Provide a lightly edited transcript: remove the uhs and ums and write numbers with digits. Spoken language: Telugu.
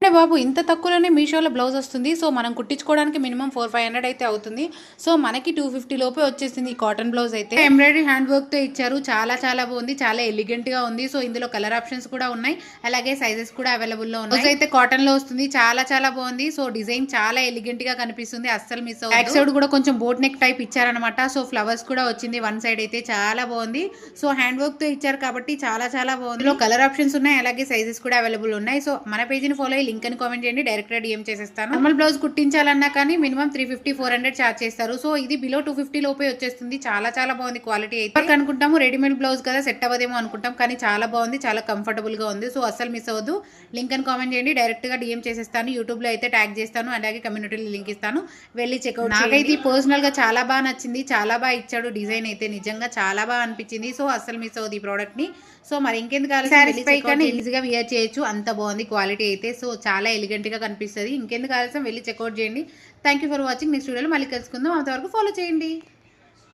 ఏంటంటే బాబు ఇంత తక్కువలోనే మీషోలో బ్లౌజ్ వస్తుంది. సో మనం కుట్టించుకోవడానికి మినిమం 400-500 అయితే అవుతుంది. సో మనకి 250 లోపే వచ్చేసింది ఈ కాటన్ బ్లౌజ్ అయితే. ఎంబ్రాయిడరీ హ్యాండ్ వర్క్ తో ఇచ్చారు. చాలా చాలా బాగుంది, చాలా ఎలిగెంట్ గా ఉంది. సో ఇందులో కలర్ ఆప్షన్స్ కూడా ఉన్నాయి, అలాగే సైజెస్ కూడా అవైలబుల్ లో ఉన్నాయి. అయితే కాటన్ లో వస్తుంది, చాలా చాలా బాగుంది. సో డిజైన్ చాలా ఎలిగెంట్ గా కనిపిస్తుంది, అస్సలు మిస్ అవ్వదు. బ్యాక్ సైడ్ కూడా కొంచెం బోట్ నెక్ టైప్ ఇచ్చారనమాట. సో ఫ్లవర్స్ కూడా వచ్చింది వన్ సైడ్ అయితే, చాలా బాగుంది. సో హ్యాండ్ వర్క్ తో ఇచ్చారు కాబట్టి చాలా చాలా బాగుంది. కలర్ ఆప్షన్స్ ఉన్నాయి, అలాగే సైజెస్ కూడా అవైలబుల్ ఉన్నాయి. సో మన పేజీని ఫాలో అయ్యి లింక్ అని కామెంట్ చేయండి, డైరెక్ట్ గా డిఎం చేసేస్తాను. నార్మల్ బ్లౌజ్ కుట్టించాలన్నా కానీ మినిమం 350-400 చార్జ్ చేస్తారు. సో ఇది బిలో 250 లోపే వచ్చేస్తుంది. చాలా చాలా బాగుంది క్వాలిటీ అయితే. అనుకుంటాము రెడీమేడ్ బ్లౌజ్ కదా సెట్ అవ్వదేమో అనుకుంటాం, కానీ చాలా బాగుంది, చాలా కంఫర్టబుల్ గా ఉంది. సో అస్సలు మిస్ అవ్వద్దు. లింక్ అని కామెంట్ చేయండి, డైరెక్ట్ గా డిఎం చేసేస్తాను. యూట్యూబ్ లో అయితే ట్యాగ్ చేస్తాను, అలాగే కమ్యూనిటీలో లింక్ ఇస్తాను, వెళ్ళి చెక్అౌట్. నాకైతే పర్సనల్ గా చాలా బాగా నచ్చింది, చాలా బాగా ఇచ్చాడు. డిజైన్ అయితే నిజంగా చాలా బాగా అనిపించింది. సో అస్సలు మిస్ అవ్వదు ఈ ప్రోడక్ట్ ని. సో మరి ఇంకెందుకు ఆలస్యం, ఈజీగా వియర్ చేయొచ్చు, అంత బాగుంది క్వాలిటీ అయితే. సో చాలా ఎలిగెంట్ గా కనిపిస్తుంది. ఇంకెందుకు ఆలస్యం, వెళ్ళి చెక్అౌట్ చేయండి. Thank you for watching. Next వీడియోలో మళ్ళీ కలుసుకుందాం. అంతవరకు ఫాలో చేయండి.